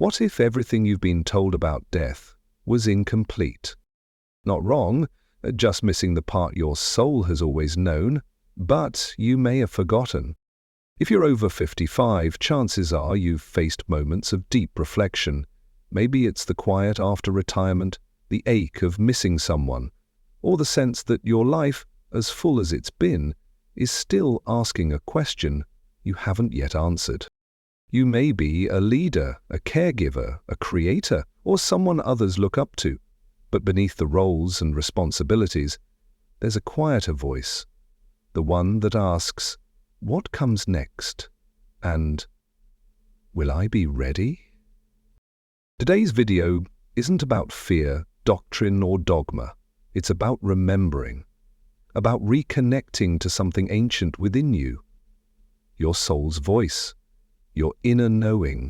What if everything you've been told about death was incomplete? Not wrong, just missing the part your soul has always known, but you may have forgotten. If you're over 55, chances are you've faced moments of deep reflection. Maybe it's the quiet after retirement, the ache of missing someone, or the sense that your life, as full as it's been, is still asking a question you haven't yet answered. You may be a leader, a caregiver, a creator, or someone others look up to, but beneath the roles and responsibilities, there's a quieter voice, the one that asks, what comes next? And, will I be ready? Today's video isn't about fear, doctrine, or dogma. It's about remembering, about reconnecting to something ancient within you, your soul's voice, your inner knowing.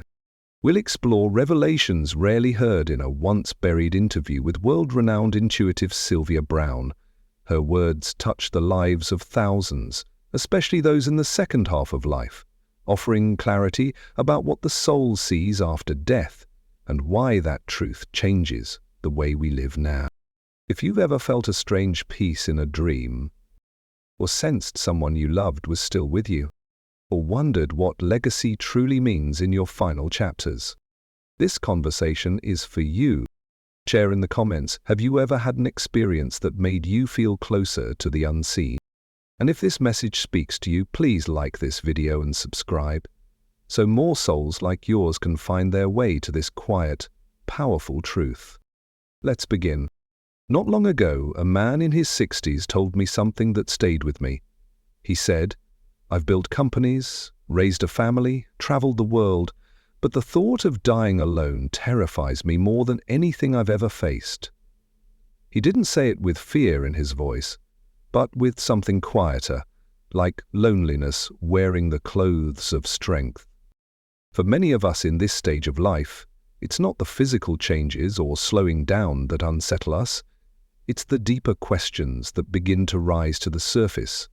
We'll explore revelations rarely heard in a once-buried interview with world-renowned intuitive Sylvia Browne. Her words touch the lives of thousands, especially those in the second half of life, offering clarity about what the soul sees after death and why that truth changes the way we live now. If you've ever felt a strange peace in a dream, or sensed someone you loved was still with you, or wondered what legacy truly means in your final chapters, this conversation is for you. Share in the comments, have you ever had an experience that made you feel closer to the unseen? And if this message speaks to you, please like this video and subscribe, so more souls like yours can find their way to this quiet, powerful truth. Let's begin. Not long ago, a man in his 60s told me something that stayed with me. He said, I've built companies, raised a family, traveled the world, but the thought of dying alone terrifies me more than anything I've ever faced. He didn't say it with fear in his voice, but with something quieter, like loneliness wearing the clothes of strength. For many of us in this stage of life, it's not the physical changes or slowing down that unsettle us, it's the deeper questions that begin to rise to the surface.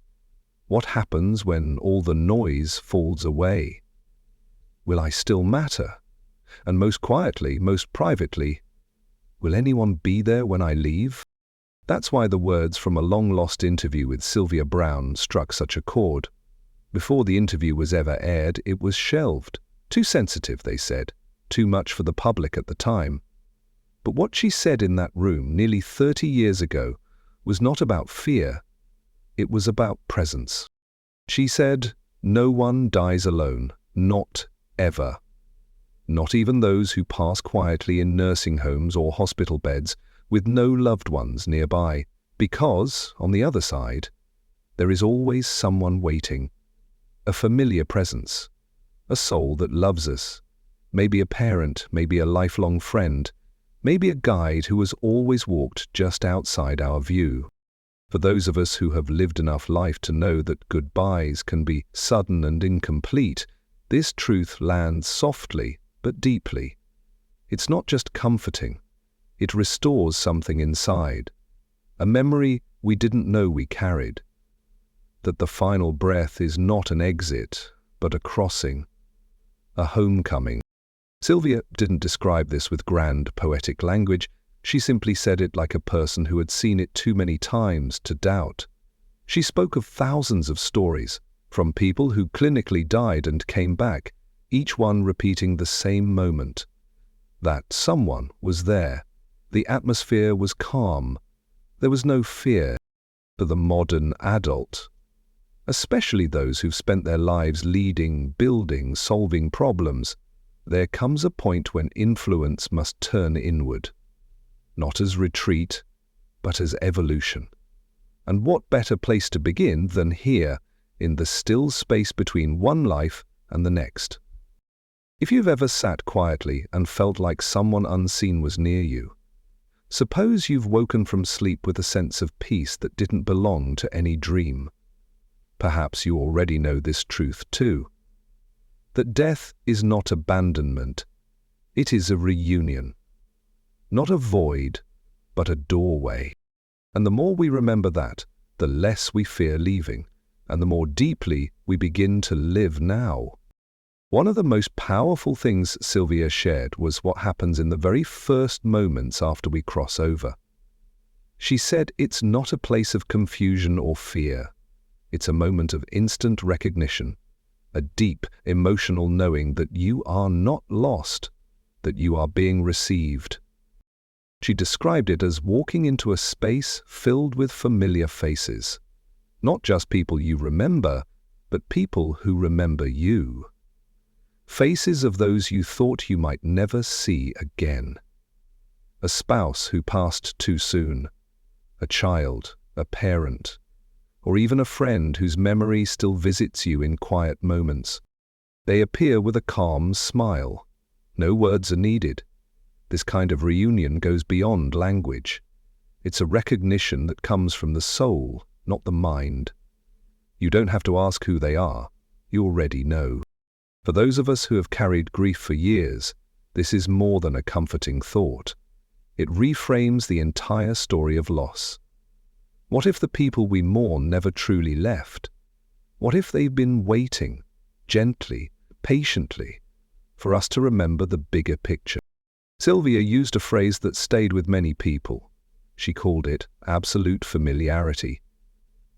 What happens when all the noise falls away? Will I still matter? And most quietly, most privately, will anyone be there when I leave? That's why the words from a long-lost interview with Sylvia Browne struck such a chord. Before the interview was ever aired, it was shelved. Too sensitive, they said. Too much for the public at the time. But what she said in that room nearly 30 years ago was not about fear. It was about presence. She said, no one dies alone, not ever. Not even those who pass quietly in nursing homes or hospital beds with no loved ones nearby, because, on the other side, there is always someone waiting, a familiar presence, a soul that loves us, maybe a parent, maybe a lifelong friend, maybe a guide who has always walked just outside our view. For those of us who have lived enough life to know that goodbyes can be sudden and incomplete, this truth lands softly but deeply. It's not just comforting, it restores something inside, a memory we didn't know we carried. That the final breath is not an exit, but a crossing, a homecoming. Sylvia didn't describe this with grand poetic language. She simply said it like a person who had seen it too many times to doubt. She spoke of thousands of stories, from people who clinically died and came back, each one repeating the same moment. That someone was there. The atmosphere was calm. There was no fear for the modern adult, especially those who've spent their lives leading, building, solving problems. There comes a point when influence must turn inward. Not as retreat, but as evolution. And what better place to begin than here, in the still space between one life and the next? If you've ever sat quietly and felt like someone unseen was near you, suppose you've woken from sleep with a sense of peace that didn't belong to any dream. Perhaps you already know this truth too, that death is not abandonment, it is a reunion. Not a void, but a doorway. And the more we remember that, the less we fear leaving, and the more deeply we begin to live now. One of the most powerful things Sylvia shared was what happens in the very first moments after we cross over. She said it's not a place of confusion or fear. It's a moment of instant recognition, a deep emotional knowing that you are not lost, that you are being received. She described it as walking into a space filled with familiar faces, not just people you remember, but people who remember you. Faces of those you thought you might never see again. A spouse who passed too soon, a child, a parent, or even a friend whose memory still visits you in quiet moments. They appear with a calm smile. No words are needed. This kind of reunion goes beyond language. It's a recognition that comes from the soul, not the mind. You don't have to ask who they are. You already know. For those of us who have carried grief for years, this is more than a comforting thought. It reframes the entire story of loss. What if the people we mourn never truly left? What if they've been waiting, gently, patiently, for us to remember the bigger picture? Sylvia used a phrase that stayed with many people. She called it absolute familiarity.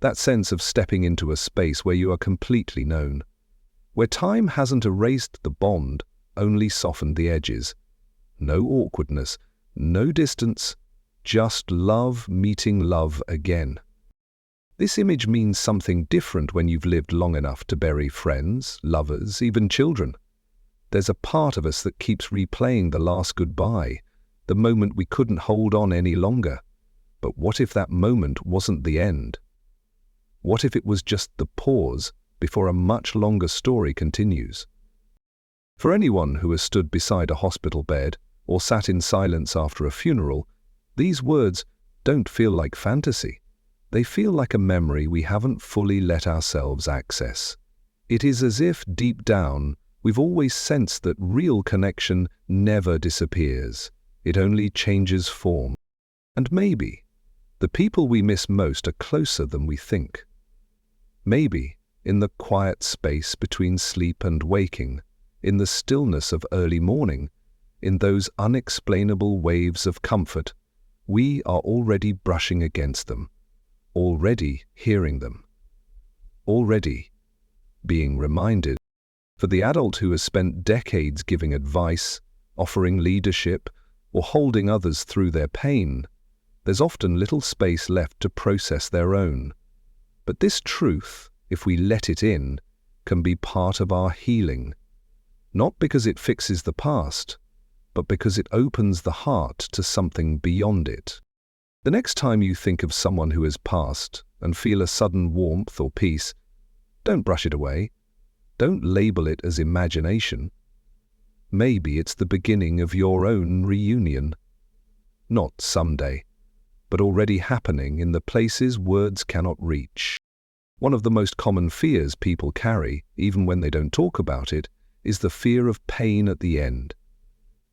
That sense of stepping into a space where you are completely known, where time hasn't erased the bond, only softened the edges. No awkwardness, no distance, just love meeting love again. This image means something different when you've lived long enough to bury friends, lovers, even children. There's a part of us that keeps replaying the last goodbye, the moment we couldn't hold on any longer. But what if that moment wasn't the end? What if it was just the pause before a much longer story continues? For anyone who has stood beside a hospital bed or sat in silence after a funeral, these words don't feel like fantasy. They feel like a memory we haven't fully let ourselves access. It is as if, deep down, we've always sensed that real connection never disappears. It only changes form. And maybe the people we miss most are closer than we think. Maybe in the quiet space between sleep and waking, in the stillness of early morning, in those unexplainable waves of comfort, we are already brushing against them, already hearing them, already being reminded. For the adult who has spent decades giving advice, offering leadership, or holding others through their pain, there's often little space left to process their own. But this truth, if we let it in, can be part of our healing, not because it fixes the past, but because it opens the heart to something beyond it. The next time you think of someone who has passed and feel a sudden warmth or peace, don't brush it away. Don't label it as imagination. Maybe it's the beginning of your own reunion. Not someday, but already happening in the places words cannot reach. One of the most common fears people carry, even when they don't talk about it, is the fear of pain at the end.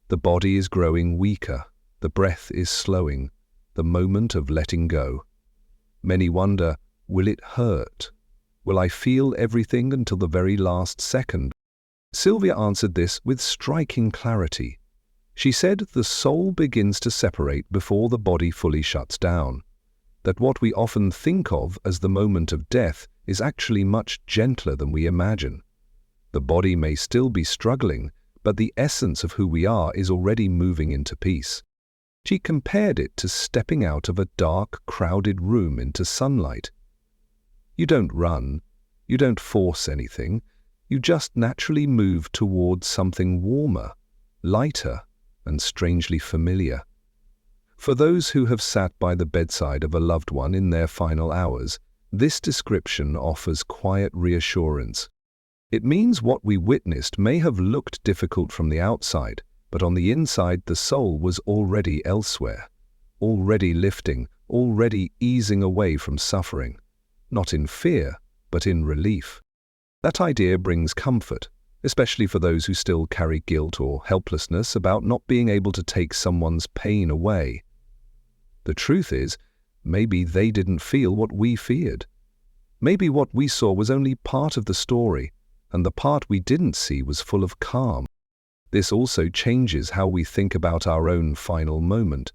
The body is growing weaker, the breath is slowing, the moment of letting go. Many wonder, will it hurt? Will I feel everything until the very last second? Sylvia answered this with striking clarity. She said the soul begins to separate before the body fully shuts down, that what we often think of as the moment of death is actually much gentler than we imagine. The body may still be struggling, but the essence of who we are is already moving into peace. She compared it to stepping out of a dark, crowded room into sunlight. You don't run, you don't force anything, you just naturally move towards something warmer, lighter, and strangely familiar. For those who have sat by the bedside of a loved one in their final hours, this description offers quiet reassurance. It means what we witnessed may have looked difficult from the outside, but on the inside the soul was already elsewhere, already lifting, already easing away from suffering, not in fear, but in relief. That idea brings comfort, especially for those who still carry guilt or helplessness about not being able to take someone's pain away. The truth is, maybe they didn't feel what we feared. Maybe what we saw was only part of the story, and the part we didn't see was full of calm. This also changes how we think about our own final moment.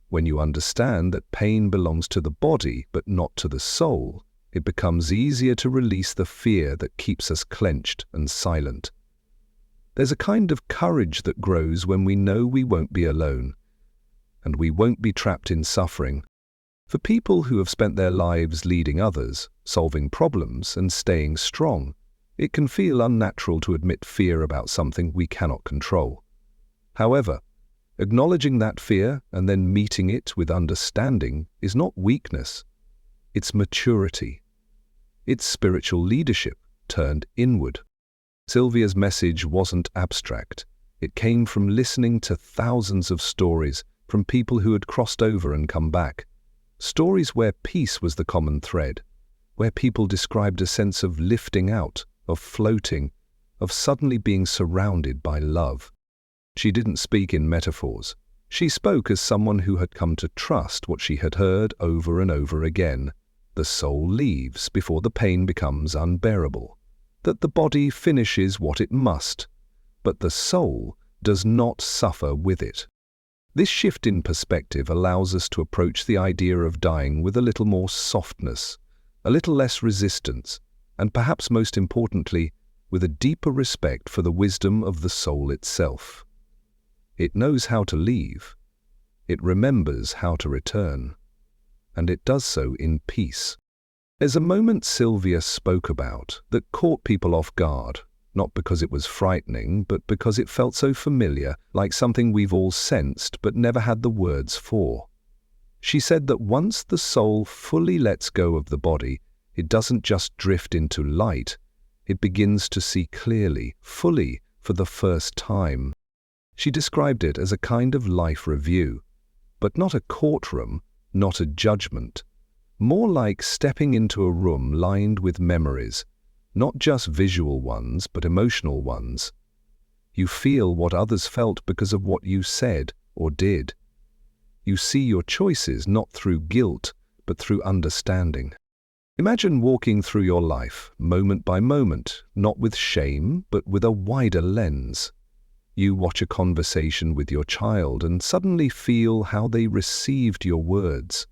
When you understand that pain belongs to the body but not to the soul, it becomes easier to release the fear that keeps us clenched and silent. There's a kind of courage that grows when we know we won't be alone, and we won't be trapped in suffering. For people who have spent their lives leading others, solving problems, and staying strong, it can feel unnatural to admit fear about something we cannot control. However, acknowledging that fear and then meeting it with understanding is not weakness. It's maturity. It's spiritual leadership turned inward. Sylvia's message wasn't abstract. It came from listening to thousands of stories from people who had crossed over and come back. Stories where peace was the common thread, where people described a sense of lifting out, of floating, of suddenly being surrounded by love. She didn't speak in metaphors. She spoke as someone who had come to trust what she had heard over and over again. The soul leaves before the pain becomes unbearable. That the body finishes what it must, but the soul does not suffer with it. This shift in perspective allows us to approach the idea of dying with a little more softness, a little less resistance, and perhaps most importantly, with a deeper respect for the wisdom of the soul itself. It knows how to leave, it remembers how to return, and it does so in peace. There's a moment Sylvia spoke about that caught people off guard, not because it was frightening, but because it felt so familiar, like something we've all sensed but never had the words for. She said that once the soul fully lets go of the body, it doesn't just drift into light, it begins to see clearly, fully, for the first time. She described it as a kind of life review, but not a courtroom, not a judgment. More like stepping into a room lined with memories, not just visual ones, but emotional ones. You feel what others felt because of what you said or did. You see your choices not through guilt, but through understanding. Imagine walking through your life, moment by moment, not with shame, but with a wider lens. You watch a conversation with your child and suddenly feel how they received your words.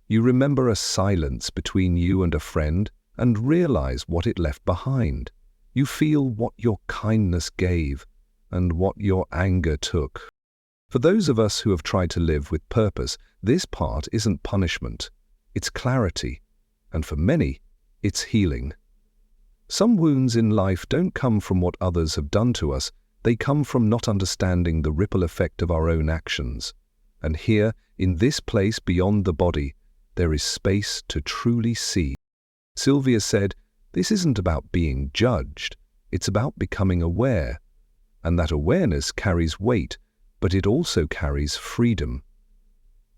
You remember a silence between you and a friend and realize what it left behind. You feel what your kindness gave and what your anger took. For those of us who have tried to live with purpose, this part isn't punishment, it's clarity, and for many, it's healing. Some wounds in life don't come from what others have done to us, they come from not understanding the ripple effect of our own actions. And here, in this place beyond the body, there is space to truly see. Sylvia said, this isn't about being judged, it's about becoming aware. And that awareness carries weight, but it also carries freedom.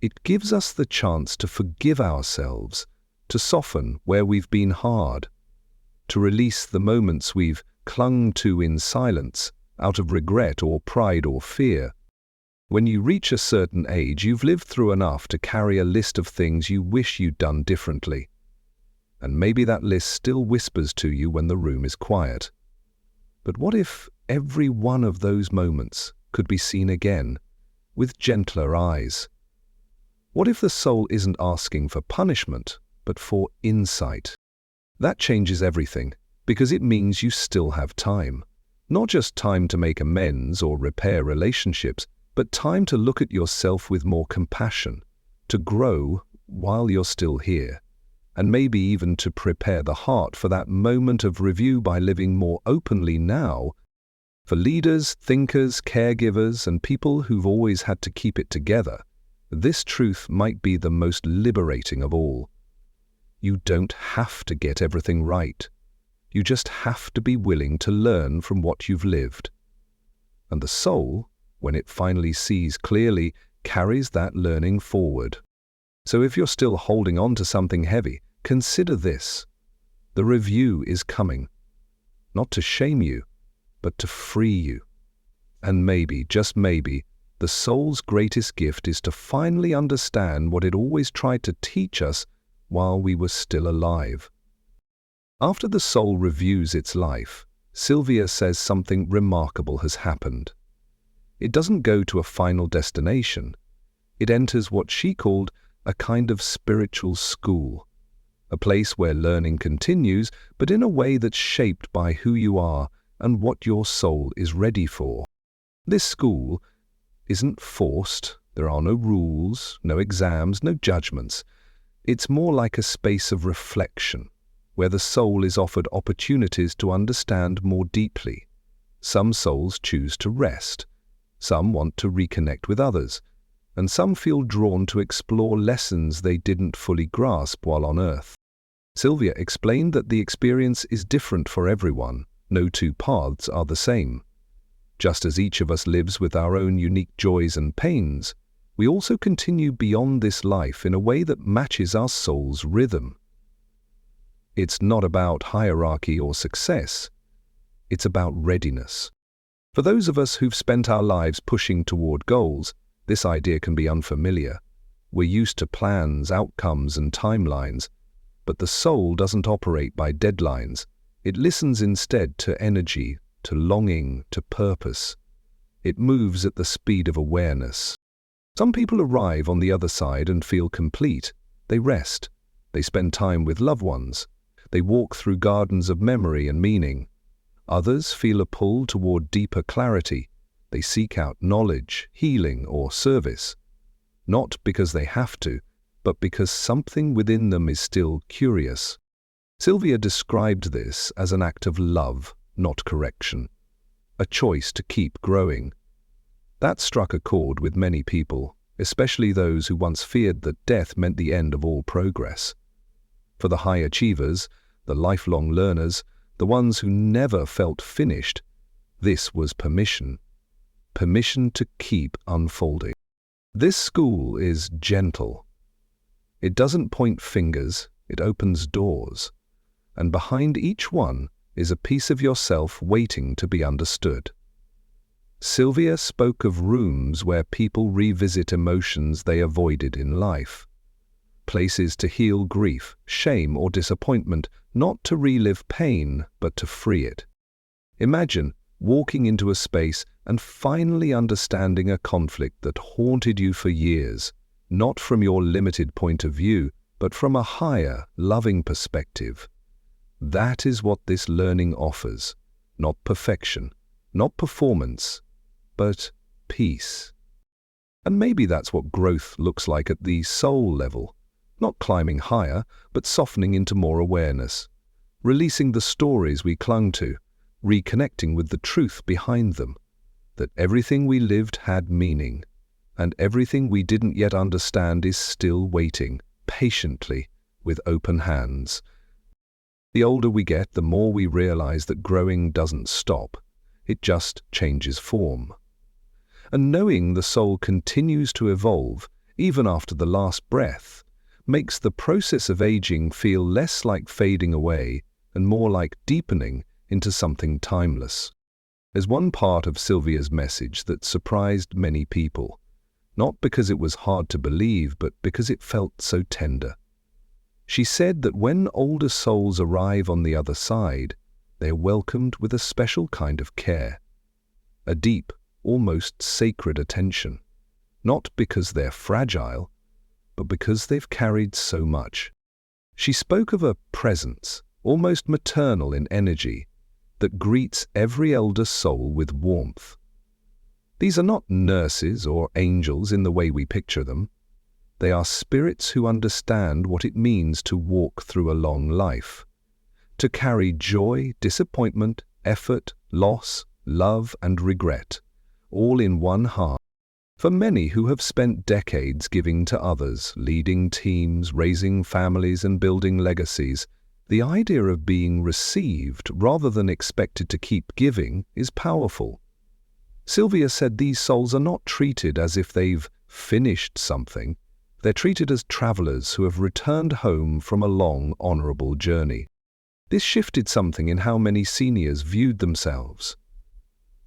It gives us the chance to forgive ourselves, to soften where we've been hard, to release the moments we've clung to in silence, out of regret or pride or fear. When you reach a certain age, you've lived through enough to carry a list of things you wish you'd done differently. And maybe that list still whispers to you when the room is quiet. But what if every one of those moments could be seen again, with gentler eyes? What if the soul isn't asking for punishment, but for insight? That changes everything, because it means you still have time. Not just time to make amends or repair relationships, but time to look at yourself with more compassion, to grow while you're still here, and maybe even to prepare the heart for that moment of review by living more openly now. For leaders, thinkers, caregivers, and people who've always had to keep it together, this truth might be the most liberating of all. You don't have to get everything right. You just have to be willing to learn from what you've lived. And the soul, when it finally sees clearly, carries that learning forward. So if you're still holding on to something heavy, consider this. The review is coming, not to shame you, but to free you. And maybe, just maybe, the soul's greatest gift is to finally understand what it always tried to teach us while we were still alive. After the soul reviews its life, Sylvia says something remarkable has happened. It doesn't go to a final destination. It enters what she called a kind of spiritual school, a place where learning continues, but in a way that's shaped by who you are and what your soul is ready for. This school isn't forced. There are no rules, no exams, no judgments. It's more like a space of reflection, where the soul is offered opportunities to understand more deeply. Some souls choose to rest, some want to reconnect with others, and some feel drawn to explore lessons they didn't fully grasp while on Earth. Sylvia explained that the experience is different for everyone. No two paths are the same. Just as each of us lives with our own unique joys and pains, we also continue beyond this life in a way that matches our soul's rhythm. It's not about hierarchy or success. It's about readiness. For those of us who've spent our lives pushing toward goals, this idea can be unfamiliar. We're used to plans, outcomes, and timelines, but the soul doesn't operate by deadlines. It listens instead to energy, to longing, to purpose. It moves at the speed of awareness. Some people arrive on the other side and feel complete. They rest. They spend time with loved ones. They walk through gardens of memory and meaning. Others feel a pull toward deeper clarity. They seek out knowledge, healing, or service. Not because they have to, but because something within them is still curious. Sylvia described this as an act of love, not correction. A choice to keep growing. That struck a chord with many people, especially those who once feared that death meant the end of all progress. For the high achievers, the lifelong learners, the ones who never felt finished, this was permission. Permission to keep unfolding. This school is gentle. It doesn't point fingers, it opens doors. And behind each one is a piece of yourself waiting to be understood. Sylvia spoke of rooms where people revisit emotions they avoided in life. Places to heal grief, shame, or disappointment, not to relive pain, but to free it. Imagine walking into a space and finally understanding a conflict that haunted you for years, not from your limited point of view, but from a higher, loving perspective. That is what this learning offers. Not perfection, not performance, but peace. And maybe that's what growth looks like at the soul level. Not climbing higher, but softening into more awareness. Releasing the stories we clung to, reconnecting with the truth behind them. That everything we lived had meaning, and everything we didn't yet understand is still waiting, patiently, with open hands. The older we get, the more we realize that growing doesn't stop. It just changes form. And knowing the soul continues to evolve, even after the last breath, makes the process of aging feel less like fading away and more like deepening into something timeless. There's one part of Sylvia's message that surprised many people, not because it was hard to believe, but because it felt so tender. She said that when older souls arrive on the other side, they're welcomed with a special kind of care, a deep, almost sacred attention, not because they're fragile, but because they've carried so much. She spoke of a presence, almost maternal in energy, that greets every elder soul with warmth. These are not nurses or angels in the way we picture them. They are spirits who understand what it means to walk through a long life, to carry joy, disappointment, effort, loss, love, and regret, all in one heart. For many who have spent decades giving to others, leading teams, raising families, and building legacies, the idea of being received rather than expected to keep giving is powerful. Sylvia said these souls are not treated as if they've finished something. They're treated as travelers who have returned home from a long, honorable journey. This shifted something in how many seniors viewed themselves.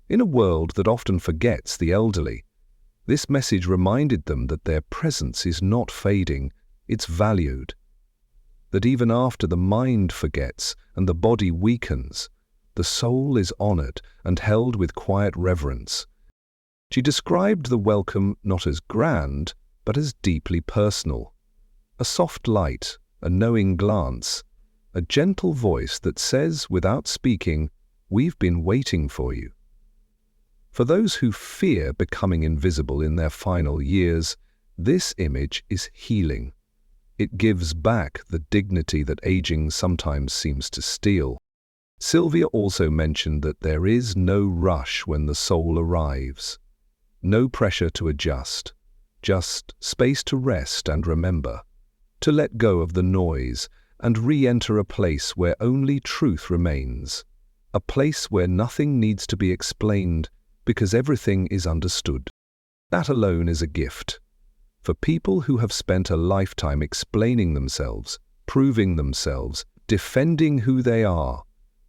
In a world that often forgets the elderly, this message reminded them that their presence is not fading, it's valued. That even after the mind forgets and the body weakens, the soul is honored and held with quiet reverence. She described the welcome not as grand, but as deeply personal. A soft light, a knowing glance, a gentle voice that says, without speaking, "We've been waiting for you." For those who fear becoming invisible in their final years, this image is healing. It gives back the dignity that aging sometimes seems to steal. Sylvia also mentioned that there is no rush when the soul arrives. No pressure to adjust, just space to rest and remember, to let go of the noise and re-enter a place where only truth remains, a place where nothing needs to be explained because everything is understood. That alone is a gift. For people who have spent a lifetime explaining themselves, proving themselves, defending who they are,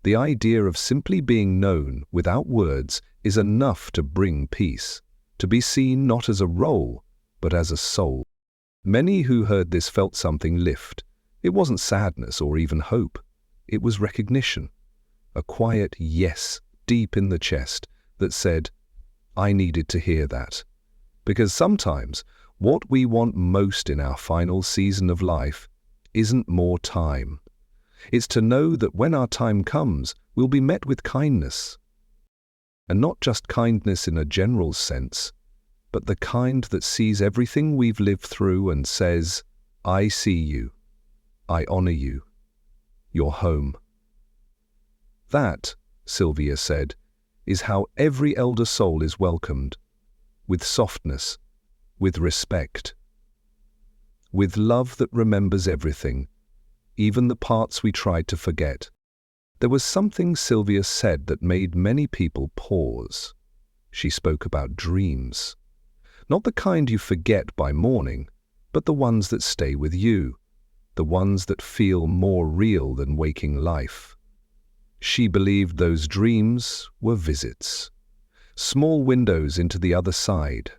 the idea of simply being known without words is enough to bring peace, to be seen not as a role, but as a soul. Many who heard this felt something lift. It wasn't sadness or even hope. It was recognition. A quiet yes deep in the chest that said, "I needed to hear that." Because sometimes what we want most in our final season of life isn't more time. It's to know that when our time comes, we'll be met with kindness. And not just kindness in a general sense, but the kind that sees everything we've lived through and says, "I see you. I honor you. You're home." That, Sylvia said, is how every elder soul is welcomed, with softness, with respect, with love that remembers everything, even the parts we tried to forget. There was something Sylvia said that made many people pause. She spoke about dreams. Not the kind you forget by morning, but the ones that stay with you, the ones that feel more real than waking life. She believed those dreams were visits, small windows into the other side.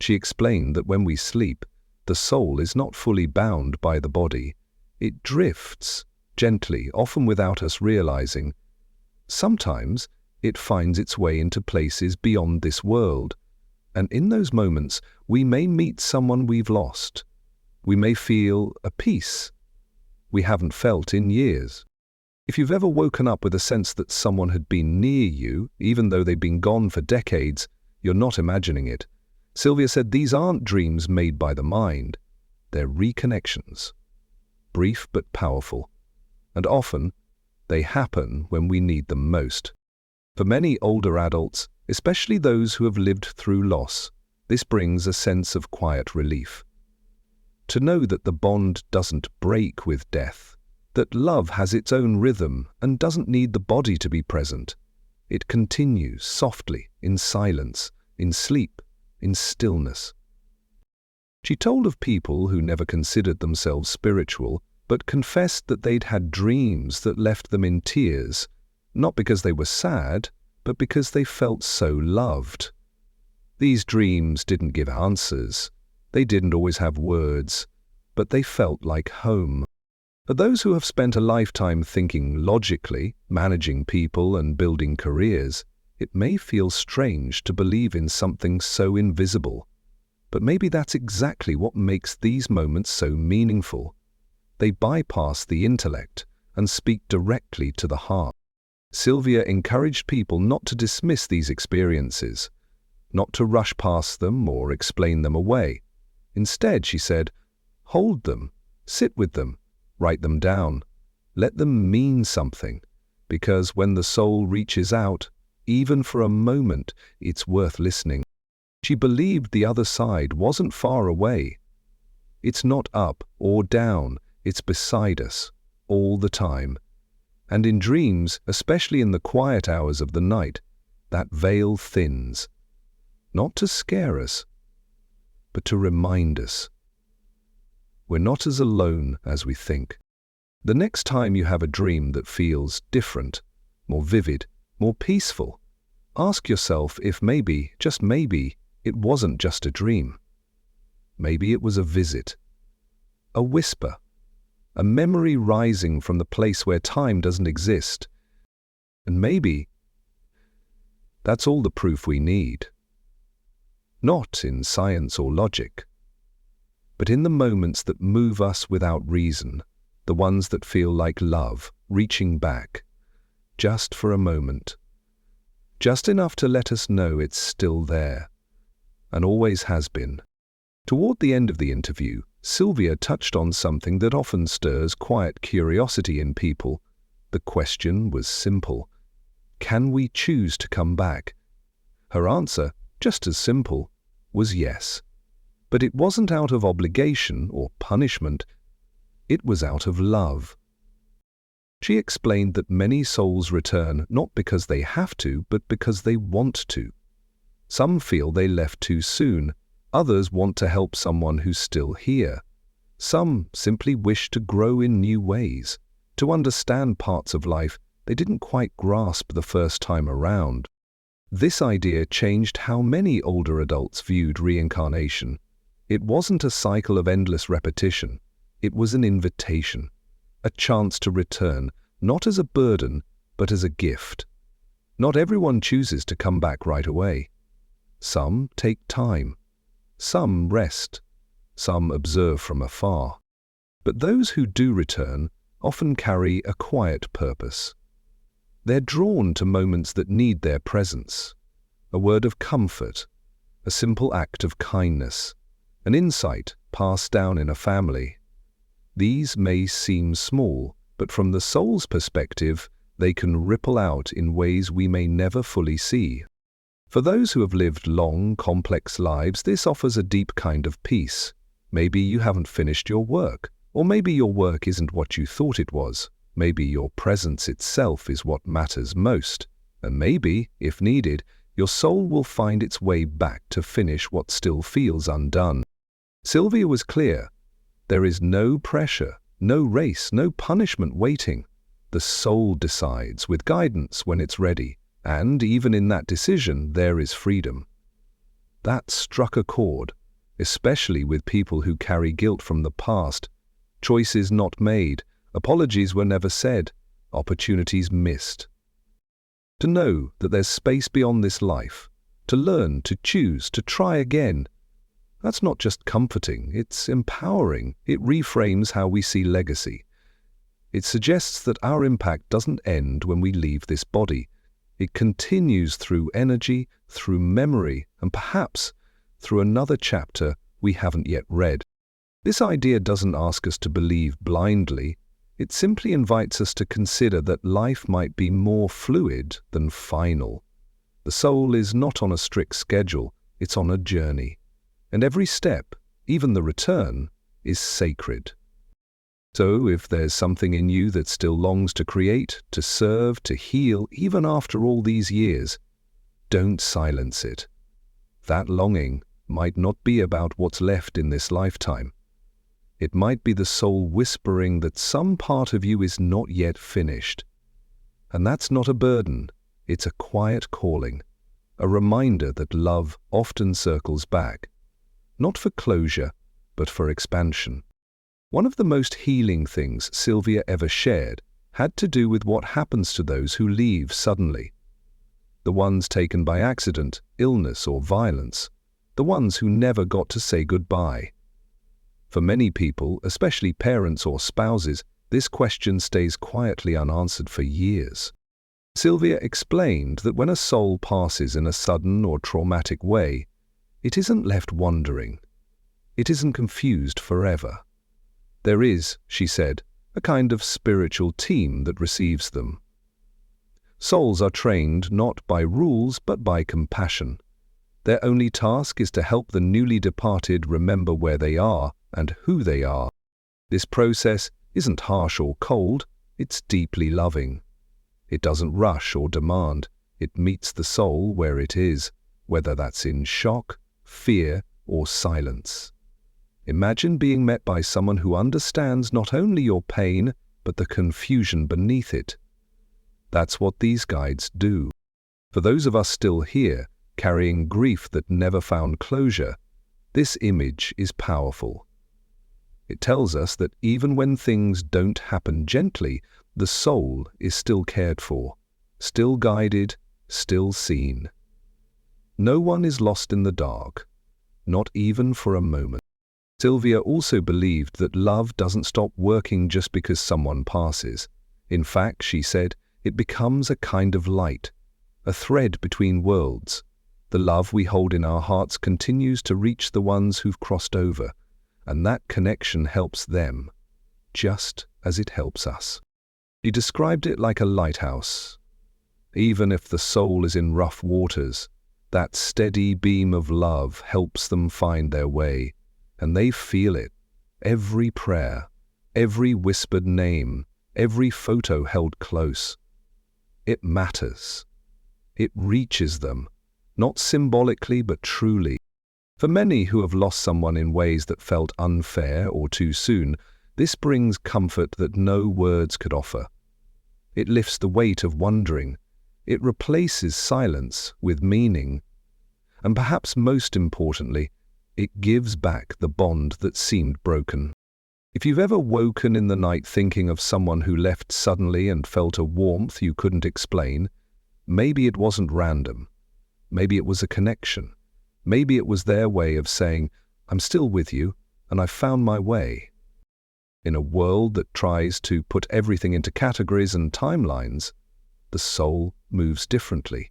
She explained that when we sleep, the soul is not fully bound by the body. It drifts, gently, often without us realizing. Sometimes it finds its way into places beyond this world, and in those moments we may meet someone we've lost. We may feel a peace we haven't felt in years. If you've ever woken up with a sense that someone had been near you, even though they've been gone for decades, you're not imagining it. Sylvia said these aren't dreams made by the mind. They're reconnections. Brief but powerful. And often, they happen when we need them most. For many older adults, especially those who have lived through loss, this brings a sense of quiet relief. To know that the bond doesn't break with death, that love has its own rhythm and doesn't need the body to be present. It continues softly, in silence, in sleep, in stillness. She told of people who never considered themselves spiritual, but confessed that they'd had dreams that left them in tears, not because they were sad, but because they felt so loved. These dreams didn't give answers. They didn't always have words, but they felt like home. For those who have spent a lifetime thinking logically, managing people and building careers, it may feel strange to believe in something so invisible. But maybe that's exactly what makes these moments so meaningful. They bypass the intellect and speak directly to the heart. Sylvia encouraged people not to dismiss these experiences, not to rush past them or explain them away. Instead, she said, hold them, sit with them, write them down, let them mean something, because when the soul reaches out, even for a moment, it's worth listening. She believed the other side wasn't far away. It's not up or down, it's beside us, all the time. And in dreams, especially in the quiet hours of the night, that veil thins. Not to scare us, but to remind us. We're not as alone as we think. The next time you have a dream that feels different, more vivid, more peaceful, ask yourself if maybe, just maybe, it wasn't just a dream. Maybe it was a visit, a whisper, a memory rising from the place where time doesn't exist. And maybe that's all the proof we need. Not in science or logic, but in the moments that move us without reason, the ones that feel like love, reaching back, just for a moment, just enough to let us know it's still there, and always has been. Toward the end of the interview, Sylvia touched on something that often stirs quiet curiosity in people. The question was simple: can we choose to come back? Her answer, just as simple, was yes. But it wasn't out of obligation or punishment. It was out of love. She explained that many souls return not because they have to, but because they want to. Some feel they left too soon. Others want to help someone who's still here. Some simply wish to grow in new ways, to understand parts of life they didn't quite grasp the first time around. This idea changed how many older adults viewed reincarnation. It wasn't a cycle of endless repetition. It was an invitation, a chance to return, not as a burden, but as a gift. Not everyone chooses to come back right away. Some take time. Some rest. Some observe from afar. But those who do return often carry a quiet purpose. They're drawn to moments that need their presence. A word of comfort, a simple act of kindness, an insight passed down in a family. These may seem small, but from the soul's perspective, they can ripple out in ways we may never fully see. For those who have lived long, complex lives, this offers a deep kind of peace. Maybe you haven't finished your work, or maybe your work isn't what you thought it was. Maybe your presence itself is what matters most. And maybe, if needed, your soul will find its way back to finish what still feels undone. Sylvia was clear. There is no pressure, no race, no punishment waiting. The soul decides with guidance when it's ready, and even in that decision there is freedom. That struck a chord, especially with people who carry guilt from the past. Choices not made, apologies were never said, opportunities missed. To know that there's space beyond this life, to learn, to choose, to try again, that's not just comforting, it's empowering. It reframes how we see legacy. It suggests that our impact doesn't end when we leave this body. It continues through energy, through memory, and perhaps through another chapter we haven't yet read. This idea doesn't ask us to believe blindly. It simply invites us to consider that life might be more fluid than final. The soul is not on a strict schedule, it's on a journey. And every step, even the return, is sacred. So if there's something in you that still longs to create, to serve, to heal, even after all these years, don't silence it. That longing might not be about what's left in this lifetime. It might be the soul whispering that some part of you is not yet finished. And that's not a burden, it's a quiet calling, a reminder that love often circles back, not for closure, but for expansion. One of the most healing things Sylvia ever shared had to do with what happens to those who leave suddenly. The ones taken by accident, illness, or violence. The ones who never got to say goodbye. For many people, especially parents or spouses, this question stays quietly unanswered for years. Sylvia explained that when a soul passes in a sudden or traumatic way, it isn't left wandering. It isn't confused forever. There is, she said, a kind of spiritual team that receives them. Souls are trained not by rules but by compassion. Their only task is to help the newly departed remember where they are and who they are. This process isn't harsh or cold, it's deeply loving. It doesn't rush or demand, it meets the soul where it is, whether that's in shock, fear, or silence. Imagine being met by someone who understands not only your pain, but the confusion beneath it. That's what these guides do. For those of us still here, carrying grief that never found closure, this image is powerful. It tells us that even when things don't happen gently, the soul is still cared for. still guided, still seen. No one is lost in the dark, not even for a moment. Sylvia also believed that love doesn't stop working just because someone passes. In fact, she said, it becomes a kind of light, a thread between worlds. The love we hold in our hearts continues to reach the ones who've crossed over, and that connection helps them, just as it helps us. She described it like a lighthouse. Even if the soul is in rough waters, that steady beam of love helps them find their way, and they feel it. Every prayer, every whispered name, every photo held close. It matters. It reaches them, not symbolically but truly. For many who have lost someone in ways that felt unfair or too soon, this brings comfort that no words could offer. It lifts the weight of wondering. It replaces silence with meaning. And perhaps most importantly, it gives back the bond that seemed broken. If you've ever woken in the night thinking of someone who left suddenly and felt a warmth you couldn't explain, maybe it wasn't random. Maybe it was a connection. Maybe it was their way of saying, I'm still with you, and I've found my way. In a world that tries to put everything into categories and timelines, the soul moves differently.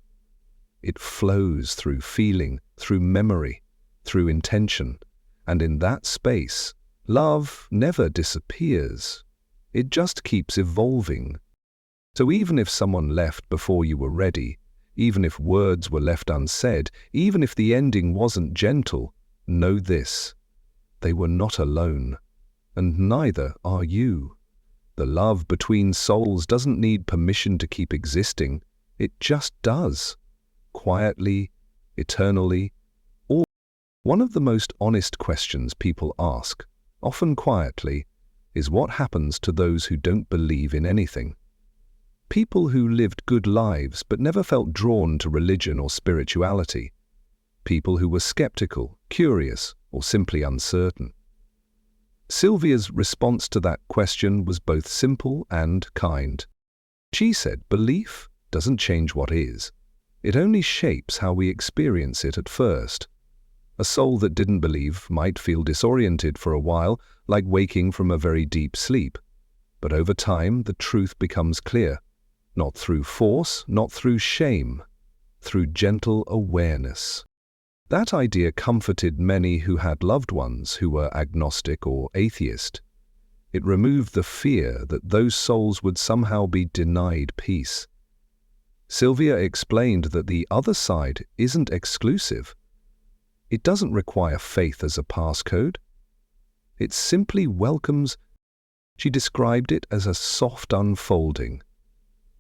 It flows through feeling, through memory, through intention, and in that space, love never disappears. It just keeps evolving. So even if someone left before you were ready, even if words were left unsaid, even if the ending wasn't gentle, know this: they were not alone, and neither are you. The love between souls doesn't need permission to keep existing. It just does, quietly, eternally. One of the most honest questions people ask, often quietly, is what happens to those who don't believe in anything? People who lived good lives but never felt drawn to religion or spirituality. People who were skeptical, curious, or simply uncertain. Sylvia's response to that question was both simple and kind. She said, belief doesn't change what is. It only shapes how we experience it at first. A soul that didn't believe might feel disoriented for a while, like waking from a very deep sleep. But over time, the truth becomes clear. Not through force, not through shame, through gentle awareness. That idea comforted many who had loved ones who were agnostic or atheist. It removed the fear that those souls would somehow be denied peace. Sylvia explained that the other side isn't exclusive. It doesn't require faith as a passcode. It simply welcomes. She described it as a soft unfolding.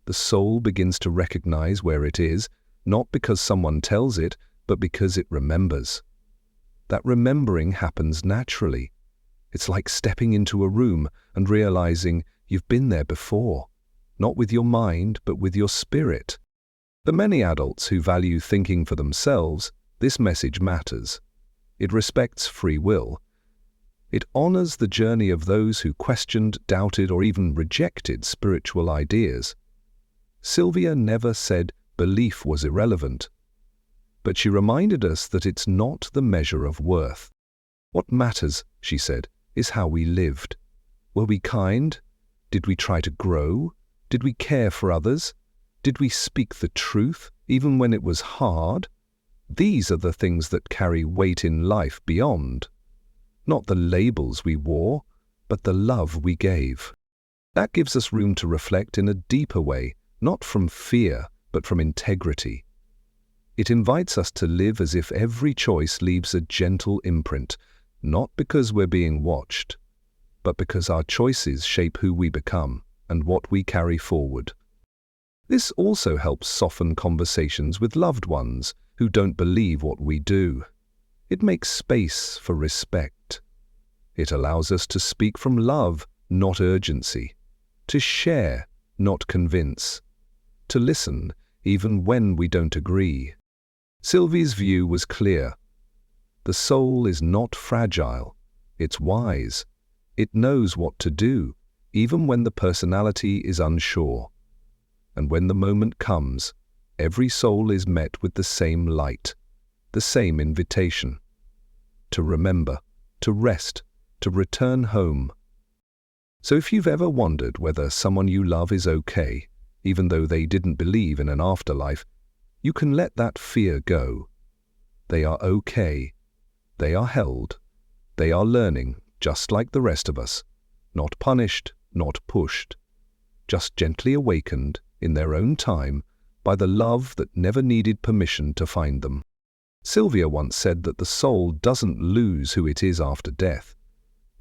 The soul begins to recognize where it is, not because someone tells it, but because it remembers. That remembering happens naturally. It's like stepping into a room and realizing you've been there before, not with your mind, but with your spirit. For many adults who value thinking for themselves, this message matters. It respects free will. It honors the journey of those who questioned, doubted, or even rejected spiritual ideas. Sylvia never said belief was irrelevant, but she reminded us that it's not the measure of worth. What matters, she said, is how we lived. Were we kind? Did we try to grow? Did we care for others? Did we speak the truth, even when it was hard? These are the things that carry weight in life beyond. Not the labels we wore, but the love we gave. That gives us room to reflect in a deeper way, not from fear, but from integrity. It invites us to live as if every choice leaves a gentle imprint, not because we're being watched, but because our choices shape who we become and what we carry forward. This also helps soften conversations with loved ones who don't believe what we do. It makes space for respect. It allows us to speak from love, not urgency, to share, not convince, to listen even when we don't agree. Sylvie's view was clear. The soul is not fragile, it's wise. It knows what to do, even when the personality is unsure. And when the moment comes, every soul is met with the same light, the same invitation. To remember, to rest, to return home. So if you've ever wondered whether someone you love is okay, even though they didn't believe in an afterlife, you can let that fear go. They are okay. They are held. They are learning, just like the rest of us. Not punished, not pushed. Just gently awakened, in their own time, by the love that never needed permission to find them. Sylvia once said that the soul doesn't lose who it is after death.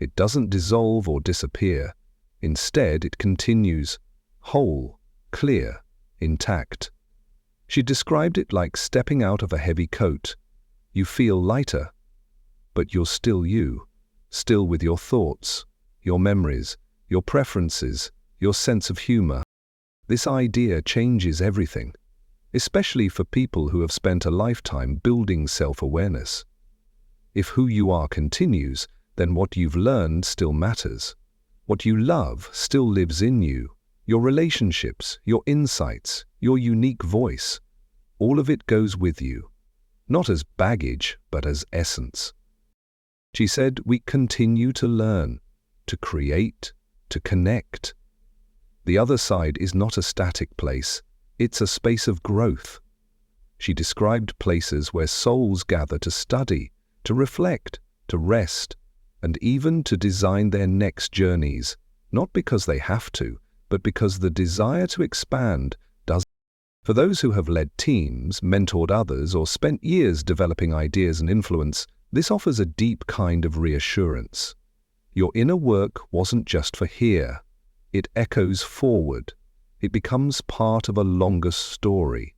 It doesn't dissolve or disappear. Instead, it continues, whole, clear, intact. She described it like stepping out of a heavy coat. You feel lighter, but you're still you, still with your thoughts, your memories, your preferences, your sense of humor. This idea changes everything, especially for people who have spent a lifetime building self-awareness. If who you are continues, then what you've learned still matters. What you love still lives in you. Your relationships, your insights, your unique voice, all of it goes with you, not as baggage, but as essence. She said, we continue to learn, to create, to connect. The other side is not a static place, it's a space of growth. She described places where souls gather to study, to reflect, to rest, and even to design their next journeys, not because they have to, but because the desire to expand does. For those who have led teams, mentored others, or spent years developing ideas and influence, this offers a deep kind of reassurance. Your inner work wasn't just for here. It echoes forward. It becomes part of a longer story.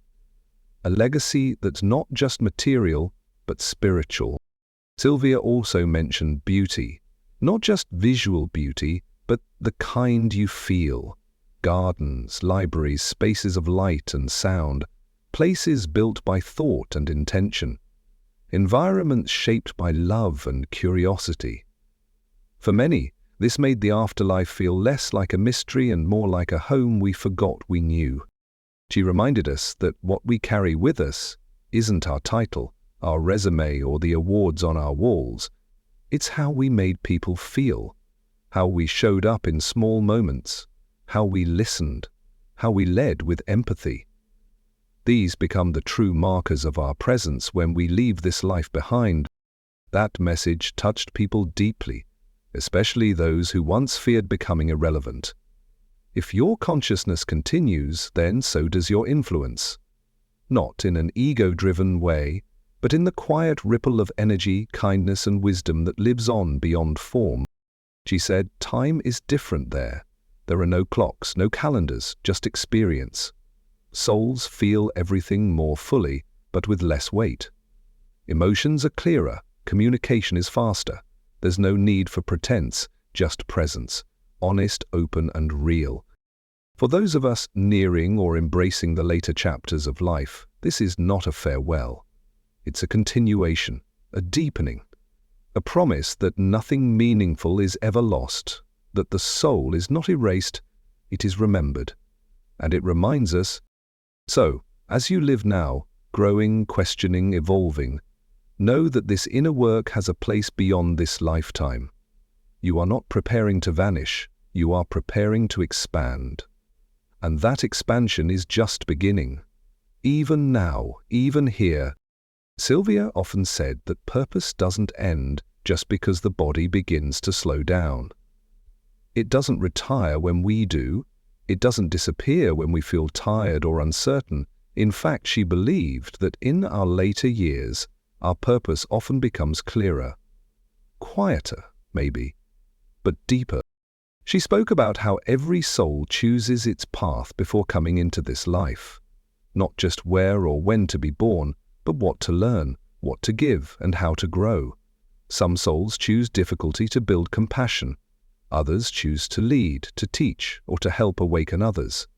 A legacy that's not just material, but spiritual. Sylvia also mentioned beauty, not just visual beauty, but the kind you feel. Gardens, libraries, spaces of light and sound, places built by thought and intention, environments shaped by love and curiosity. For many, this made the afterlife feel less like a mystery and more like a home we forgot we knew. She reminded us that what we carry with us isn't our title, our resume, or the awards on our walls. It's how we made people feel, how we showed up in small moments, how we listened, how we led with empathy. These become the true markers of our presence when we leave this life behind. That message touched people deeply, especially those who once feared becoming irrelevant. If your consciousness continues, then so does your influence. Not in an ego-driven way, but in the quiet ripple of energy, kindness, and wisdom that lives on beyond form. She said, time is different there. There are no clocks, no calendars, just experience. Souls feel everything more fully, but with less weight. Emotions are clearer, communication is faster. There's no need for pretense, just presence, honest, open, and real. For those of us nearing or embracing the later chapters of life, this is not a farewell. It's a continuation, a deepening, a promise that nothing meaningful is ever lost, that the soul is not erased, it is remembered. And it reminds us, so, as you live now, growing, questioning, evolving, know that this inner work has a place beyond this lifetime. You are not preparing to vanish, you are preparing to expand. And that expansion is just beginning. Even now, even here. Sylvia often said that purpose doesn't end just because the body begins to slow down. It doesn't retire when we do. It doesn't disappear when we feel tired or uncertain. In fact, she believed that in our later years, our purpose often becomes clearer. Quieter, maybe, but deeper. She spoke about how every soul chooses its path before coming into this life. Not just where or when to be born, but what to learn, what to give, and how to grow. Some souls choose difficulty to build compassion. Others choose to lead, to teach, or to help awaken others.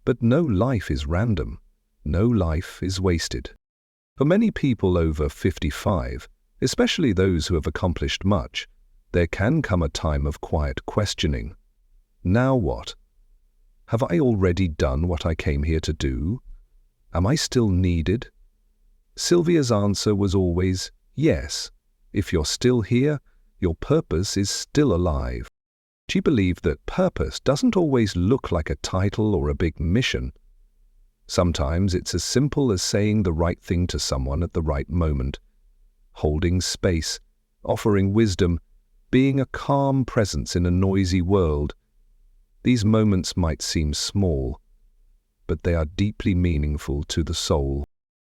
But no life is random. No life is wasted. For many people over 55, especially those who have accomplished much, there can come a time of quiet questioning. Now what? Have I already done what I came here to do? Am I still needed? Sylvia's answer was always yes. If you're still here, your purpose is still alive. She believed that purpose doesn't always look like a title or a big mission. Sometimes it's as simple as saying the right thing to someone at the right moment, holding space, offering wisdom, being a calm presence in a noisy world. These moments might seem small, but they are deeply meaningful to the soul.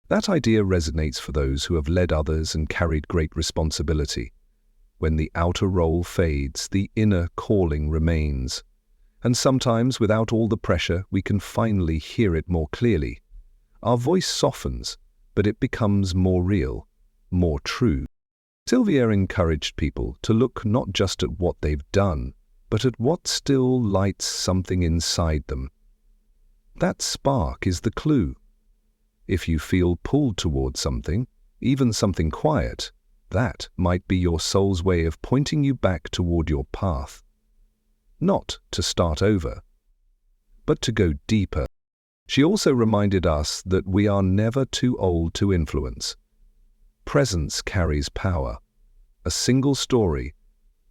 That idea resonates for those who have led others and carried great responsibility. When the outer role fades, the inner calling remains. And sometimes, without all the pressure, we can finally hear it more clearly. Our voice softens, but it becomes more real, more true. Sylvia encouraged people to look not just at what they've done, but at what still lights something inside them. That spark is the clue. If you feel pulled towards something, even something quiet, that might be your soul's way of pointing you back toward your path. Not to start over, but to go deeper. She also reminded us that we are never too old to influence. Presence carries power. A single story,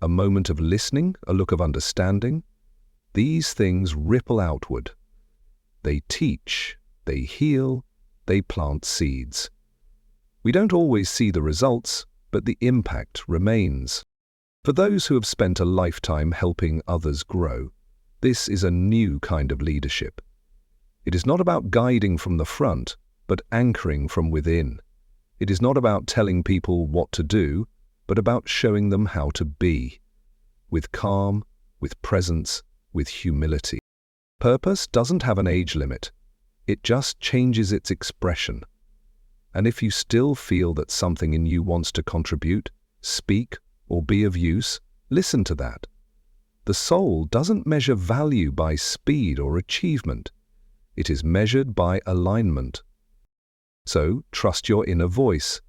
a moment of listening, a look of understanding, these things ripple outward. They teach, they heal, they plant seeds. We don't always see the results, but the impact remains. For those who have spent a lifetime helping others grow, this is a new kind of leadership. It is not about guiding from the front, but anchoring from within. It is not about telling people what to do, but about showing them how to be, with calm, with presence, with humility. Purpose doesn't have an age limit. It just changes its expression. And if you still feel that something in you wants to contribute, speak, or be of use, listen to that. The soul doesn't measure value by speed or achievement. It is measured by alignment. So, trust your inner voice.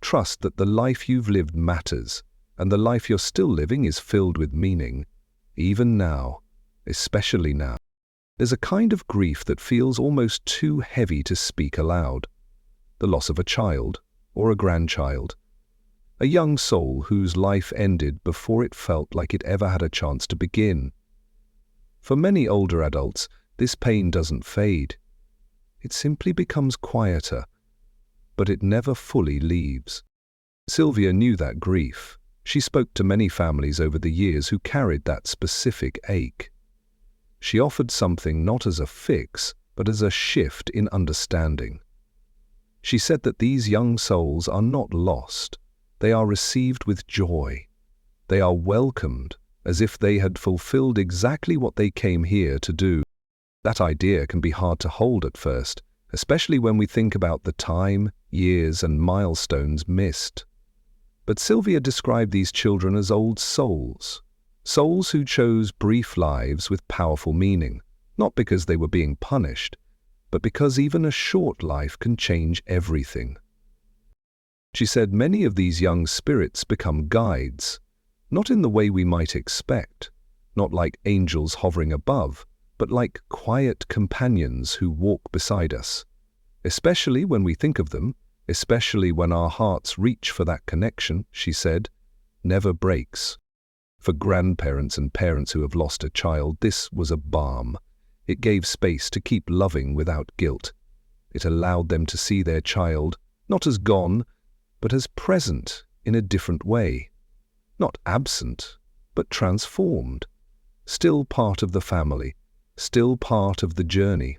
Trust that the life you've lived matters, and the life you're still living is filled with meaning, even now, especially now. There's a kind of grief that feels almost too heavy to speak aloud. The loss of a child or a grandchild. A young soul whose life ended before it felt like it ever had a chance to begin. For many older adults, this pain doesn't fade. It simply becomes quieter, but it never fully leaves. Sylvia knew that grief. She spoke to many families over the years who carried that specific ache. She offered something not as a fix, but as a shift in understanding. She said that these young souls are not lost. They are received with joy. They are welcomed as if they had fulfilled exactly what they came here to do. That idea can be hard to hold at first, especially when we think about the time, years, and milestones missed. But Sylvia described these children as old souls. Souls who chose brief lives with powerful meaning, not because they were being punished, but because even a short life can change everything. She said many of these young spirits become guides, not in the way we might expect, not like angels hovering above, but like quiet companions who walk beside us, especially when we think of them, especially when our hearts reach for that connection, she said, never breaks. For grandparents and parents who have lost a child, this was a balm. It gave space to keep loving without guilt. It allowed them to see their child, not as gone, but as present in a different way. Not absent, but transformed. Still part of the family, still part of the journey.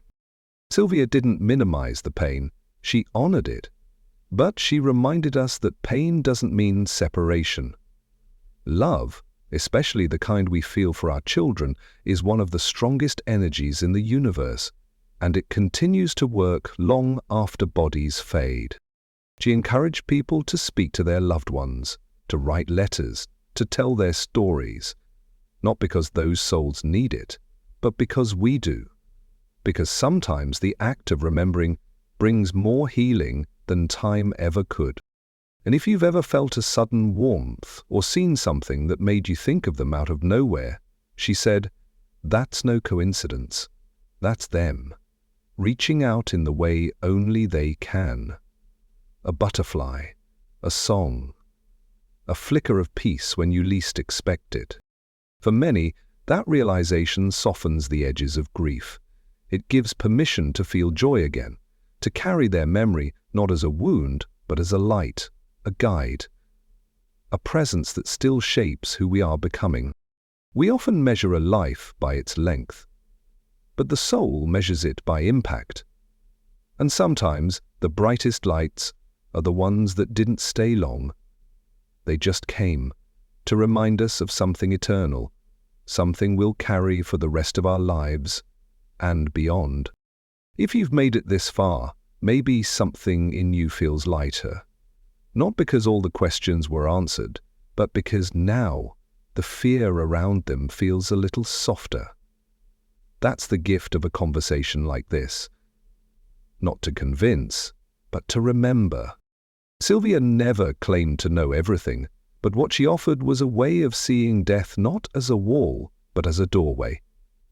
Sylvia didn't minimize the pain, she honored it. But she reminded us that pain doesn't mean separation. Love, especially the kind we feel for our children, is one of the strongest energies in the universe, and it continues to work long after bodies fade. She encouraged people to speak to their loved ones, to write letters, to tell their stories, not because those souls need it, but because we do. Because sometimes the act of remembering brings more healing than time ever could. And if you've ever felt a sudden warmth or seen something that made you think of them out of nowhere, she said, that's no coincidence. That's them, reaching out in the way only they can. A butterfly, a song, a flicker of peace when you least expect it. For many, that realization softens the edges of grief. It gives permission to feel joy again, to carry their memory not as a wound, but as a light, a guide, a presence that still shapes who we are becoming. We often measure a life by its length, but the soul measures it by impact. And sometimes the brightest lights are the ones that didn't stay long. They just came to remind us of something eternal, something we'll carry for the rest of our lives and beyond. If you've made it this far, maybe something in you feels lighter. Not because all the questions were answered, but because now the fear around them feels a little softer. That's the gift of a conversation like this. Not to convince, but to remember. Sylvia never claimed to know everything, but what she offered was a way of seeing death not as a wall, but as a doorway,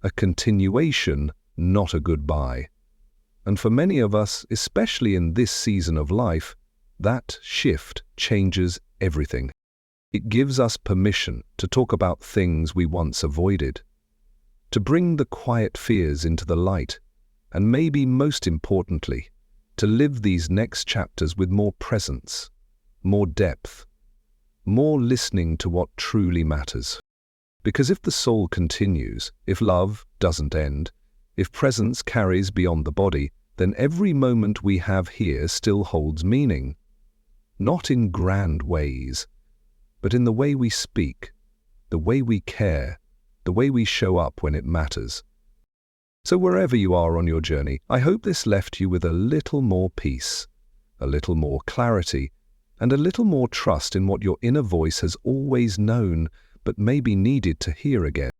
a continuation, not a goodbye. And for many of us, especially in this season of life, that shift changes everything. It gives us permission to talk about things we once avoided, to bring the quiet fears into the light, and maybe most importantly, to live these next chapters with more presence, more depth, more listening to what truly matters. Because if the soul continues, if love doesn't end, if presence carries beyond the body, then every moment we have here still holds meaning. Not in grand ways, but in the way we speak, the way we care, the way we show up when it matters. So wherever you are on your journey, I hope this left you with a little more peace, a little more clarity, and a little more trust in what your inner voice has always known, but maybe needed to hear again.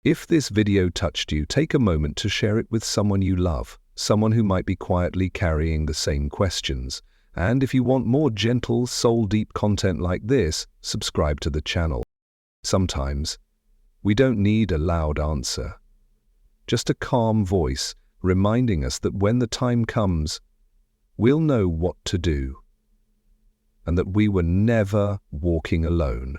If this video touched you, take a moment to share it with someone you love, someone who might be quietly carrying the same questions. And if you want more gentle, soul-deep content like this, subscribe to the channel. Sometimes, we don't need a loud answer. Just a calm voice reminding us that when the time comes, we'll know what to do, and that we were never walking alone.